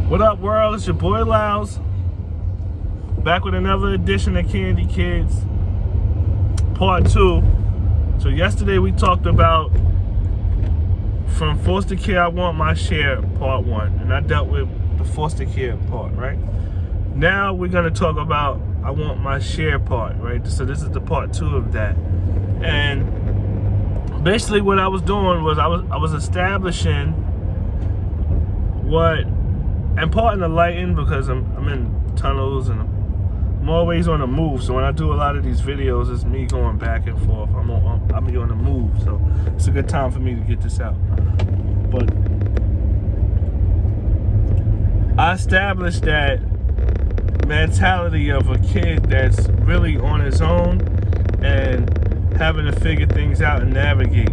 What up, world? It's your boy Lyles, back with another edition of Candy Kids, part 2. So yesterday we talked about From Foster Care, I Want My Share, part 1. And I dealt with the foster care part, right? Now we're going to talk about I Want My Share part, right? So this is the part 2 of that. And basically what I was doing was I was establishing what, and part in the lighting because I'm in tunnels and I'm always on the move. So when I do a lot of these videos, it's me going back and forth. I'm on the move, so it's a good time for me to get this out. But I established that mentality of a kid that's really on his own and having to figure things out and navigate,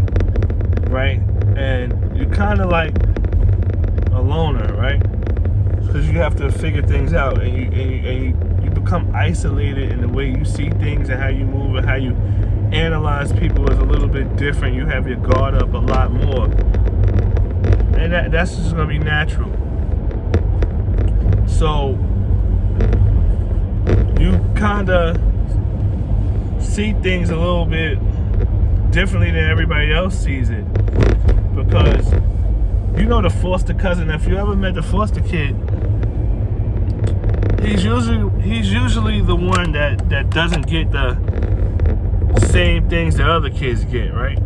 right? And you're kind of like a loner, right? Because you have to figure things out, and you become isolated in the way you see things and how you move and how you analyze people is a little bit different. You have your guard up a lot more, and that's just gonna be natural. So you kind of see things a little bit differently than everybody else sees it, because you know the foster cousin. If you ever met the foster kid, he's usually the one that doesn't get the same things that other kids get, right?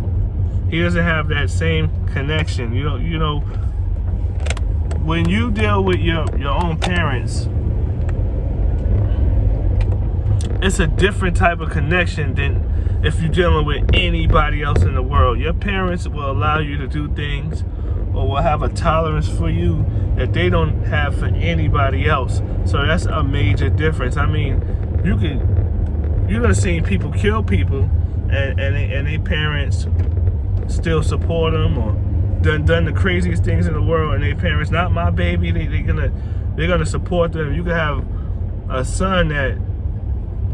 He doesn't have that same connection. You know, when you deal with your own parents, it's a different type of connection than if you're dealing with anybody else in the world. Your parents will allow you to do things or will have a tolerance for you that they don't have for anybody else. So that's a major difference. I mean, you're gonna see people kill people and their parents still support them, or done the craziest things in the world, and their parents, not my baby, they're gonna support them. You can have a son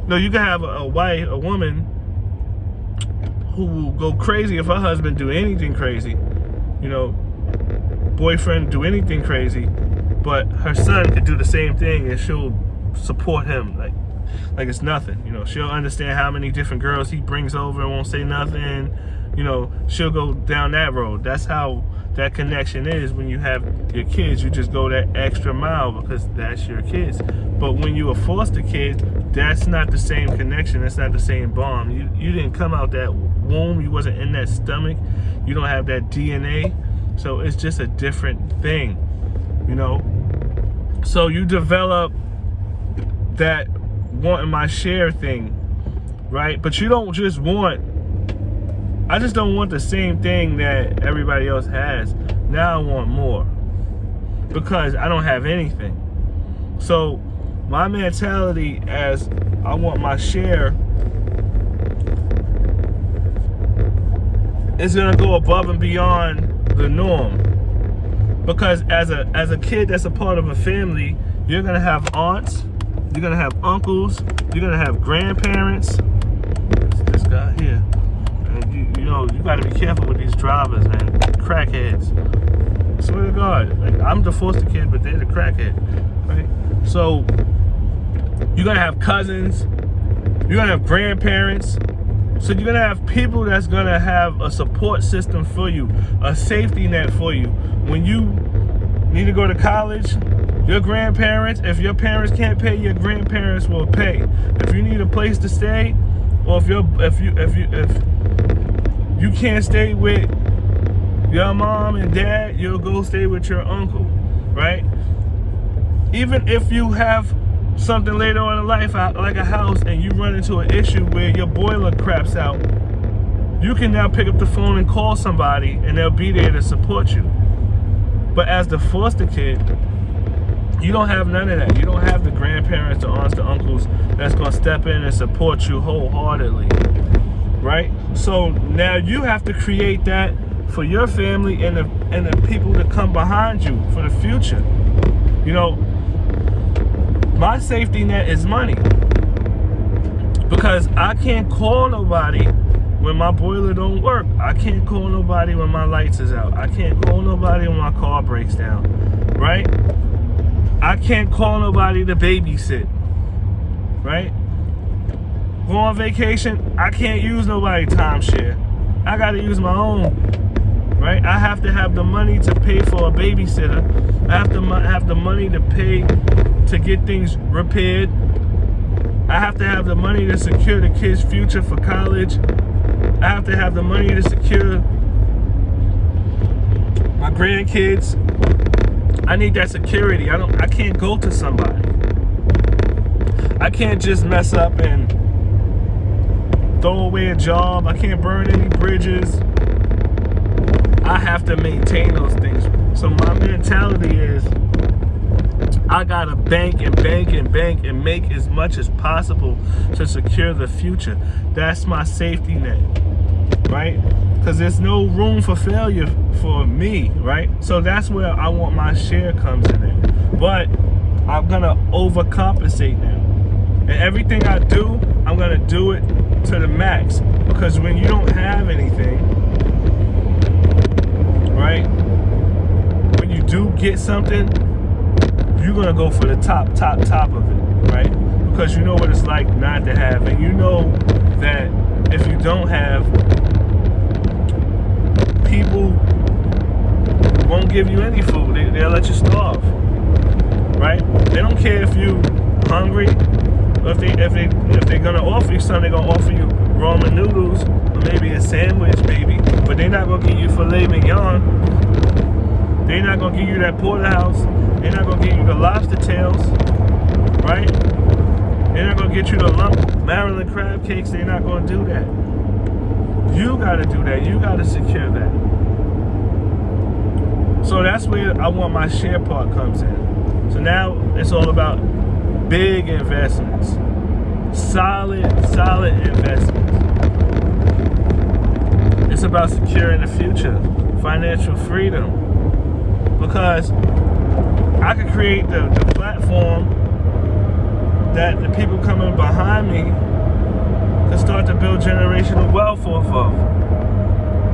you can have a woman who will go crazy if her husband do anything crazy, boyfriend do anything crazy, but her son could do the same thing and she'll support him like it's nothing. She'll understand how many different girls he brings over and won't say nothing. She'll go down that road. That's how that connection is when you have your kids. You just go that extra mile because that's your kids. But when you're a foster kid, that's not the same connection. That's not the same bond. You didn't come out that womb. You wasn't in that stomach. You don't have that DNA. So it's just a different thing, So you develop that wanting my share thing, right? But you don't just I just don't want the same thing that everybody else has. Now I want more because I don't have anything. So my mentality as I want my share is gonna go above and beyond the norm, because as a kid that's a part of a family, you're gonna have aunts, you're gonna have uncles, you're gonna have grandparents. This guy here, and you gotta be careful with these drivers, man. Crackheads. I swear to God, like, I'm the foster kid, but they're the crackhead, right? So you're gonna have cousins, you're gonna have grandparents. So you're gonna have people that's gonna have a support system for you, a safety net for you. When you need to go to college, your grandparents, if your parents can't pay, your grandparents will pay. If you need a place to stay, or if you can't stay with your mom and dad, you'll go stay with your uncle, right? Even if you have something later on in life, like a house, and you run into an issue where your boiler craps out, you can now pick up the phone and call somebody and they'll be there to support you. But as the foster kid, you don't have none of that. You don't have the grandparents, the aunts, the uncles that's gonna step in and support you wholeheartedly, right? So now you have to create that for your family and the people that come behind you for the future. My safety net is money, because I can't call nobody when my boiler don't work. I can't call nobody when my lights is out. I can't call nobody when my car breaks down, right? I can't call nobody to babysit, right? Go on vacation, I can't use nobody's timeshare. I gotta use my own, right? I have to have the money to pay for a babysitter. I have to have the money to pay to get things repaired. I have to have the money to secure the kids' future for college. I have to have the money to secure my grandkids. I need that security. I can't go to somebody. I can't just mess up and throw away a job. I can't burn any bridges. I have to maintain those things. So my mentality is I gotta bank and bank and bank and make as much as possible to secure the future. That's my safety net, right? Because there's no room for failure for me, right? So that's where I want my share comes in at. But I'm gonna overcompensate now. And everything I do, I'm gonna do it to the max. Because when you don't have anything, right? When you do get something, you're gonna go for the top of it, right? Because you know what it's like not to have, and you know that if you don't have, people won't give you any food. They'll let you starve, right? They don't care if you hungry, or if they're gonna offer you something, they're gonna offer you ramen noodles or maybe a sandwich, maybe, but they're not gonna give you filet mignon. They're not gonna give you that porterhouse. They're not gonna give you the lobster tails, right? They're not gonna get you the lump Maryland crab cakes. They're not gonna do that. You gotta do that. You gotta secure that. So that's where I want my share part comes in. So now it's all about big investments, solid investments. It's about securing the future, financial freedom. Because I could create the platform that the people coming behind me can start to build generational wealth off of.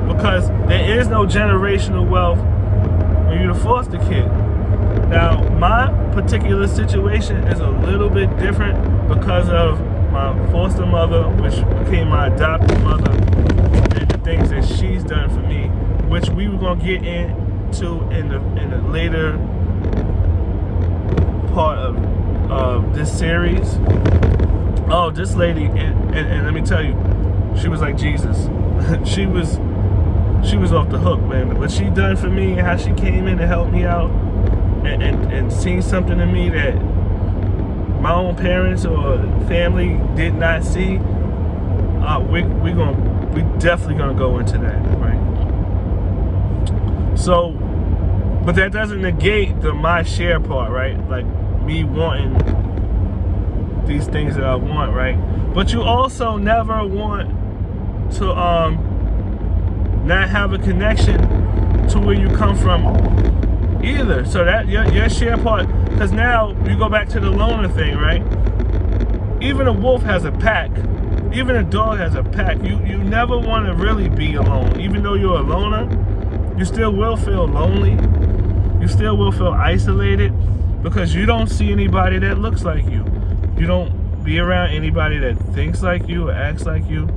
Because there is no generational wealth when you're the foster kid. Now, my particular situation is a little bit different because of my foster mother, which became my adopted mother, and the things that she's done for me, which we were going to get into in the later part of this series. Oh, this lady, and let me tell you, she was like Jesus. she was off the hook, man. What she done for me and how she came in to help me out and seen something in me that my own parents or family did not see. We definitely gonna go into that, right? So, but that doesn't negate my share part, right? Like me wanting these things that I want, right? But you also never want to not have a connection to where you come from either. So that your share part, because now you go back to the loner thing, right? Even a wolf has a pack. Even a dog has a pack. You never want to really be alone. Even though you're a loner, you still will feel lonely. You still will feel isolated because you don't see anybody that looks like you. You don't be around anybody that thinks like you or acts like you.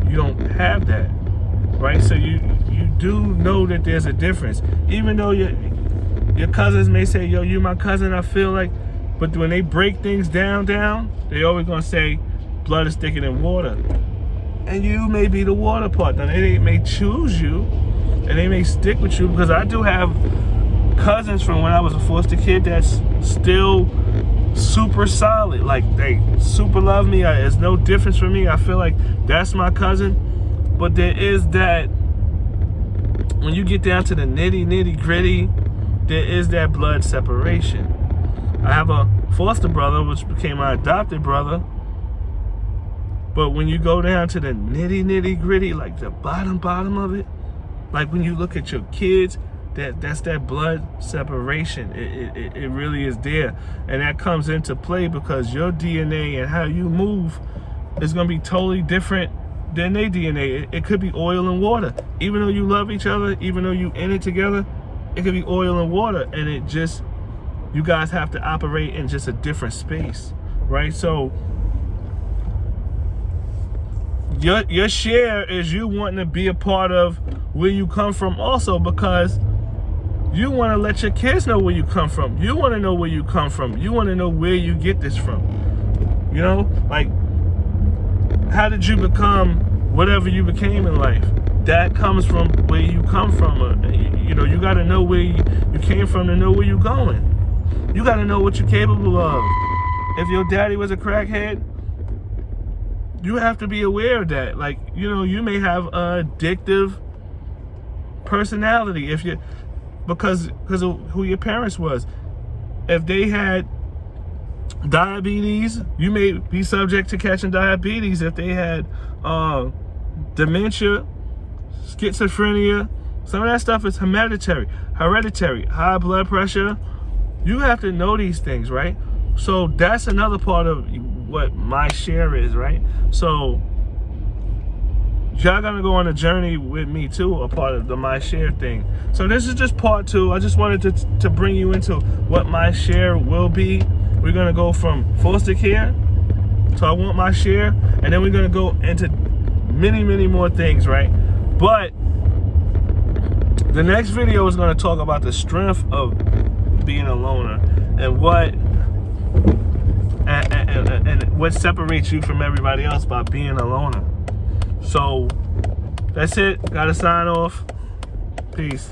You don't have that, right? So you do know that there's a difference. Even though your cousins may say, yo, you my cousin, I feel like, but when they break things down, they always gonna say, blood is thicker than water. And you may be the water part. Now they may choose you and they may stick with you, because I do have cousins from when I was a foster kid that's still super solid. Like, they super love me. There's no difference for me. I feel like that's my cousin. But there is that, when you get down to the nitty gritty, there is that blood separation. I have a foster brother, which became my adopted brother. But when you go down to the nitty gritty, like the bottom of it, like when you look at your kids, that's that blood separation. It really is there. And that comes into play because your DNA and how you move is going to be totally different than their DNA. It could be oil and water. Even though you love each other, even though you in it together, it could be oil and water. And it just you guys have to operate in just a different space, right? So your share is you wanting to be a part of where you come from also, because you want to let your kids know where you come from. You want to know where you come from. You want to know where you get this from. You know, like, how did you become whatever you became in life? That comes from where you come from. You know, you got to know where you came from to know where you're going. You got to know what you're capable of. If your daddy was a crackhead, you have to be aware of that. Like, you know, you may have an addictive personality because of who your parents was. If they had diabetes, you may be subject to catching diabetes. If they had dementia, schizophrenia, some of that stuff is hereditary, high blood pressure. You have to know these things, right? So that's another part of what my share is, right? So y'all gonna go on a journey with me too, a part of the my share thing. So this is just part 2. I just wanted to bring you into what my share will be. We're gonna go from foster care to I want my share, and then we're gonna go into many, many more things, right? But the next video is gonna talk about the strength of being a loner and what separates you from everybody else by being a loner. So that's it. Gotta sign off. Peace.